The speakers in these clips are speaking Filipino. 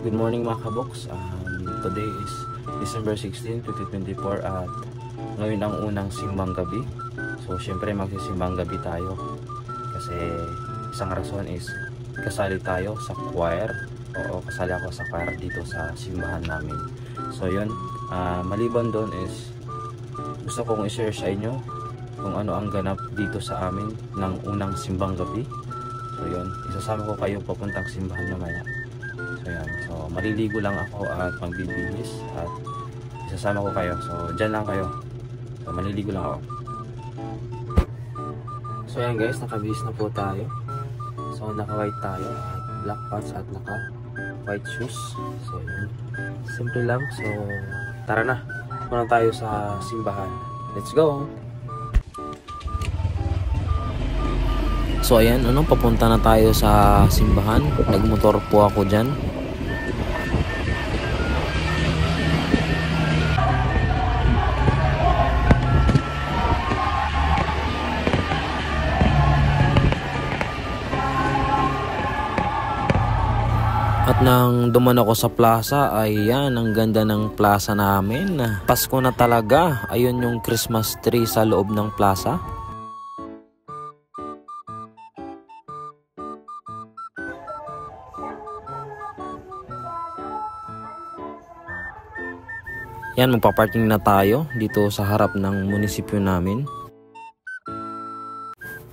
Good morning mga kaboks. Today is December 16, 2024 at ngayon ang unang simbang gabi. So syempre magsisimbang gabi tayo kasi isang rason is kasali tayo sa choir. Oo, kasali ako sa choir dito sa simbahan namin. So yun, maliban doon is gusto kong i-share sa inyo kung ano ang ganap dito sa amin ng unang simbang gabi. So yun, isasama ko kayo papuntang simbahan mamaya. So yan, so maliligo lang ako at magbibihis at isasama ko kayo. So dyan lang kayo. So maliligo lang ako. So yan guys, nakabihis na po tayo. So naka white tayo at black pants at naka white shoes. So yun, simple lang. So tara na, muna tayo sa simbahan. Let's go! So ayan, papunta na tayo sa simbahan. Nagmotor po ako dyan. At nang duman ako sa plaza, ayan, ang ganda ng plaza namin. Pasko na talaga. Ayun yung Christmas tree sa loob ng plaza. Yan, magpa-parking na tayo dito sa harap ng munisipyo namin.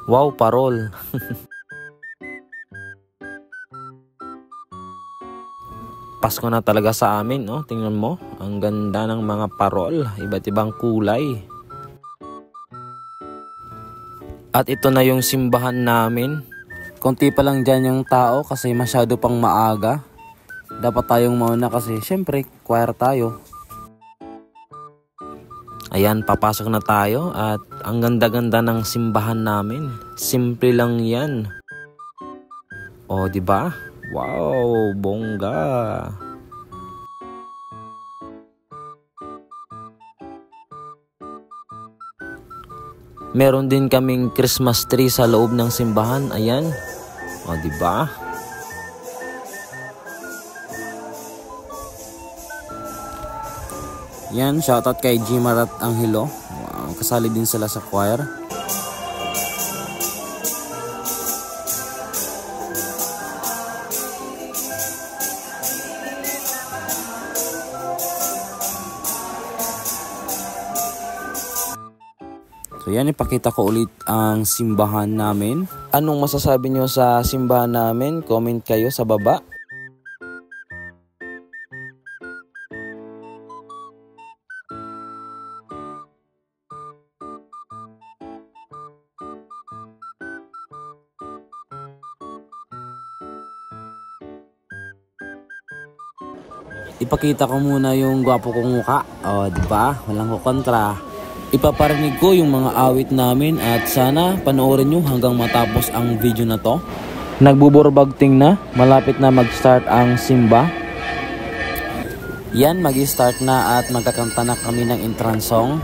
Wow, parol! Pasko na talaga sa amin, no? Tingnan mo, ang ganda ng mga parol, iba't ibang kulay. At ito na yung simbahan namin. Konti pa lang dyan yung tao kasi masyado pang maaga. Dapat tayong mauna kasi syempre, choir tayo. Ayan, papasok na tayo at ang ganda-ganda ng simbahan namin. Simple lang yan. O, di ba? Wow, bongga. Meron din kaming Christmas tree sa loob ng simbahan. Ayan. O, di ba? Yan, shoutout kay Jimar at Angelo. Wow, kasali din sila sa choir. So yan, ipakita ko ulit ang simbahan namin. Anong masasabi nyo sa simbahan namin? Comment kayo sa baba. Ipakita ko muna yung gwapo kong mukha. O, diba? Walang kukontra. Ipaparinig ko yung mga awit namin at sana panoorin nyo hanggang matapos ang video na to. Nagbuburbagting na. Malapit na mag-start ang simba. Yan, mag-start na at magkakanta na kami ng entrance song.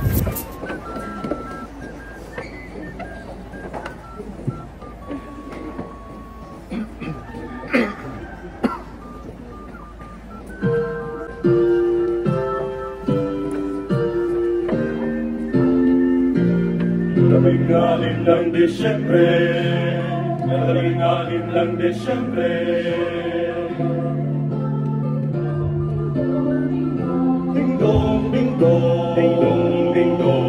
Labing-anim ng Desyembre, labing-anim ng Desyembre. Ding-dong, ding-dong, ding-dong, ding-dong.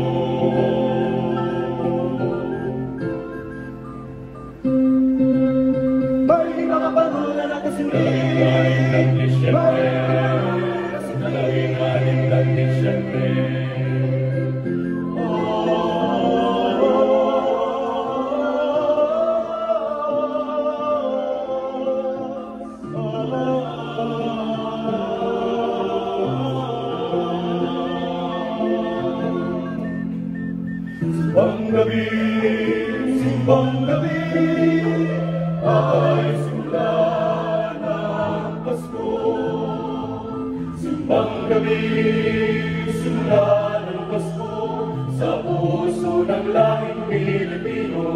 May mga panahon na nakasindi. Labing-anim ng Desyembre, labing-anim ng Desyembre. Simbang gabi ay simula ng Pasko. Simbang gabi, simula ng Pasko sa puso ng lahing Pilipino.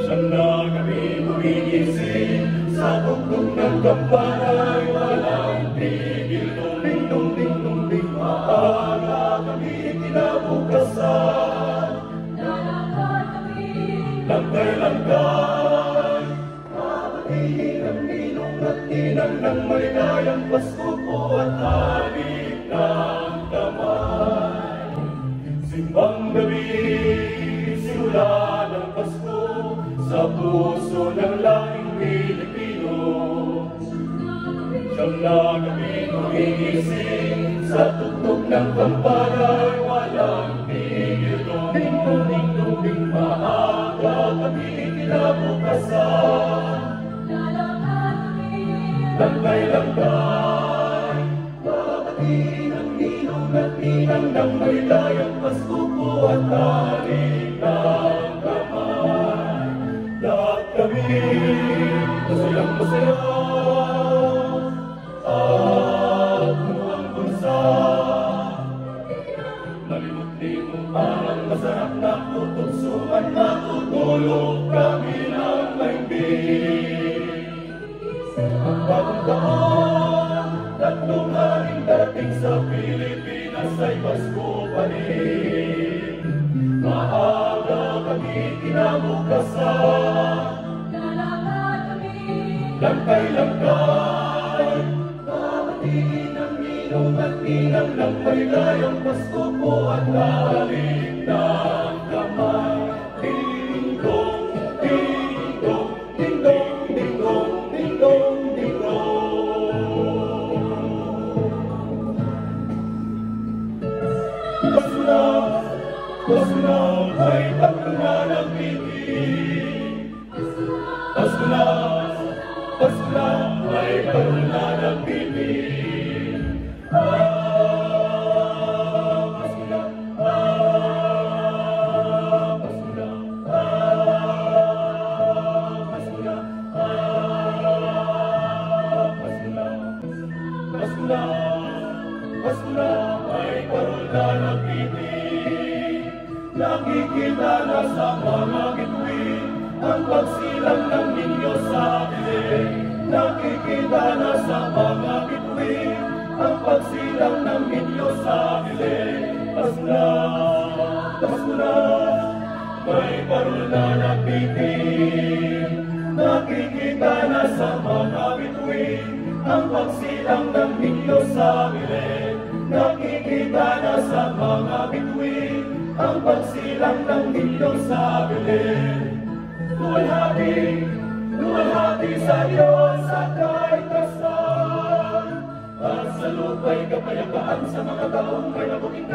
Siyang na kami gumigising sa sa tugtog ng kampanay, walang tigil. Tumbing, tumbing, tumbing, maaga kami kinabukasan. Lalakad kami, Langkay-langkay, mabatiin ang ninong at ninang ng maligayang Pasko po at halik ng kamay. Simbang gabi, simula ng Pasko, sa puso ng lahing Pilipino. Siyang na kami gumigising, sa tugtog ng kampanay, walang tigil. Tumbing, tumbing, tumbing, maaga kami kinabukasan. lalakad kami, Langkay-langkay, mabatiin ang ninong at ninang ng maligayang Pasko po at halik ng kamay. Lahat kami masayang-masaya at mukhang bansa. Malimot-limot parang masarap na tutugsuan, matutulog kami ng maimbing. Ang bagong taon, tatlong haring dating sa Pilipinas ay Pasko pa rin. Maaga kami kinabukasan, lalakad kami, langkay-langkay, mabatiin ang ninong at ninang ng maligayang Pasko po at halik ng kamay. Ding-dong, ding-dong, ding-dong, ding-dong, ding-dong, ding-dong. Pasko na, Pasko na, ay Pasko na nag-ibig. Pasko na, Pasko na, ay Pasko na nag-ibig. Pasko na, Pasko na, Pasko na, Pasko na, Pasko na, Pasko na, ay parol na nag-ibig. Nakikita na sa mga bituin ang pagsilang ng ninyo sa atin. Nakikita na sa mga bituin ang pagsilang ng ninyo sa atin. Pasko na, Pasko na, may parol na nagbitin. Nakikita na sa mga bituin ang pagsilang ng ninyo sa atin. Nakikita na sa mga bituin ang pagsilang ng ninyo sa atin. Luwalhati sa Diyos at kahit kasan, at sa lupa'y kapayapaan sa mga taong may nabuking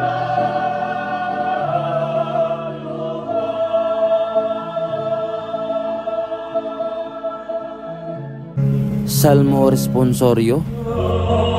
Salmo Responsorio. Oh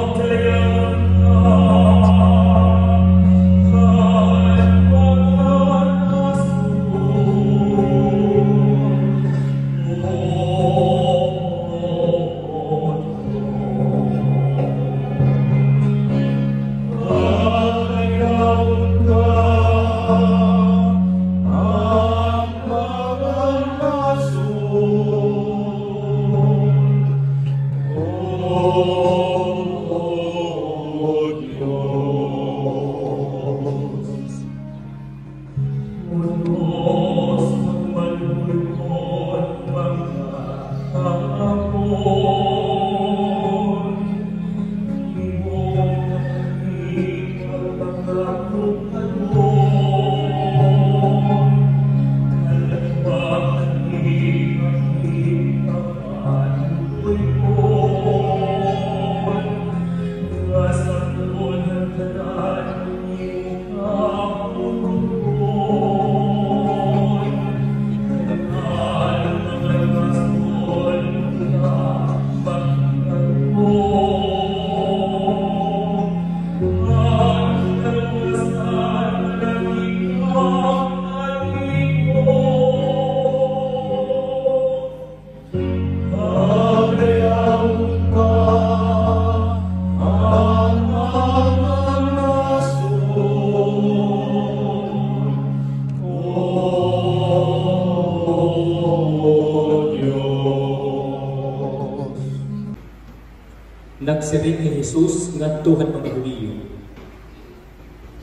nagsiring ni Jesus ngadtuhan mga Hudiyo.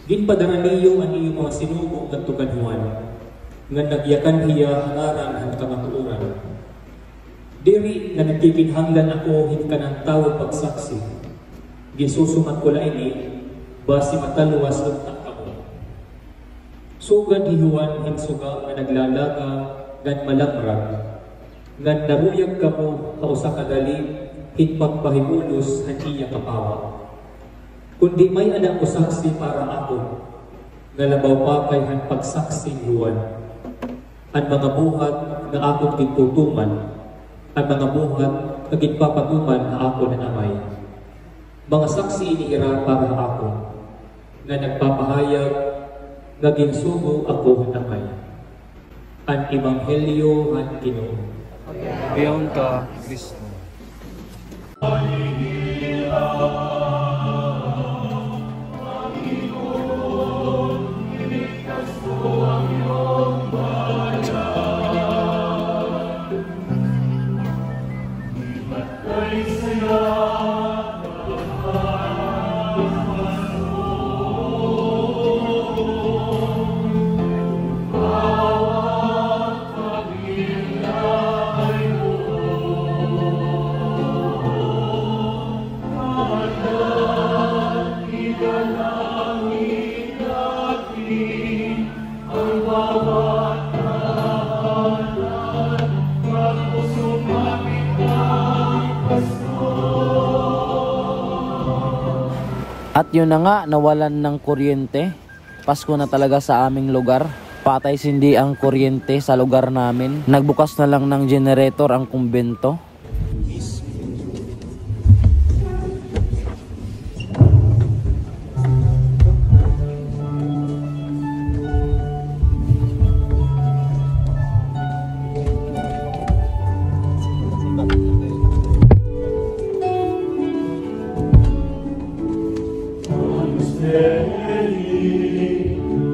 Ginpadara niyo ang iyong mga sinugo ngadto Juan, nga nagyakan hiya hangaran ang kamatuoran. Diri nga nagkikinhanglan ako hinkanang tawo pagsaksi. Gisusumat ko la ini, basi mataluwas unta kamo. Sugad ni Juan hinsuga nga naglalaga ngan malamrag, ngan naruyag kamo kausa kadali hinpagpahimulos ang iya kapawa. Kundi may anak ko saksi para ako, nga labaw pa kay han pagsaksi Juan. Ang mga buhat na akong gitutuman, ang mga buhat na gitpapatuman na ako na amay. Mga saksi iniira para ako, nga nagpapahayag, nga ginsugo ako na amay. Ang Ebanghelyo ang Ginoo. Biyaon ka, Kristo. At yun na nga, nawalan ng kuryente. Pasko na talaga sa aming lugar. Patay sindi ang kuryente sa lugar namin. Nagbukas na lang ng generator ang kumbento.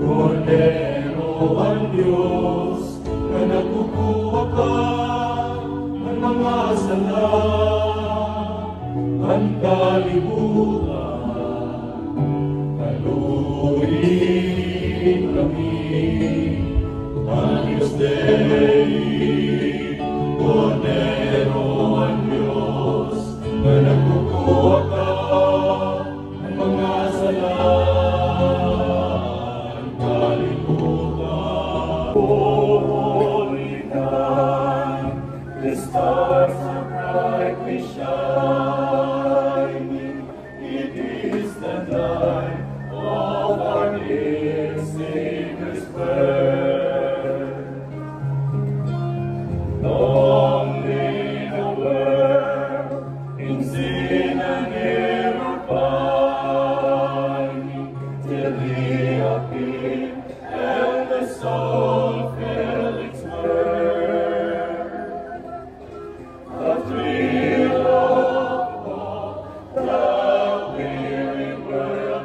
Cordero ang Diyos, na nagkukuha ka ng mga sala, ang kalibutan, kaluhin kami, ang Diyos Dei, Cordero ang Diyos, na nagkukuha ka ng mga sala. Holy night, the stars are brightly shining. It is the night of our dear Savior's birth. Long lay the world in sin and error pining, till He appeared and the soul felt its worth. The thrill of hope, the weary world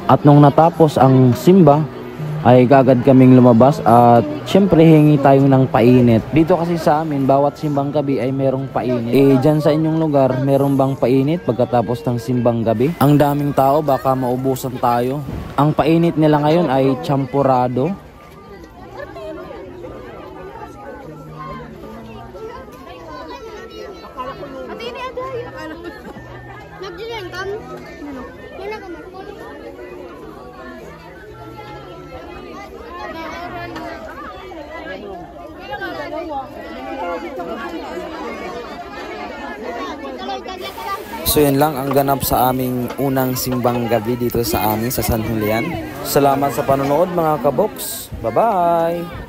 At nung natapos ang simba, ay kagad kaming lumabas at syempre hingi tayo ng painit. Dito kasi sa amin, bawat simbang gabi ay merong painit. Dyan sa inyong lugar, meron bang painit pagkatapos ng simbang gabi? Ang daming tao, baka maubusan tayo. Ang painit nila ngayon ay champurado. So yun lang ang ganap sa aming unang simbang gabi dito sa amin sa San Julian. Salamat sa panonood mga kaboks. Bye-bye!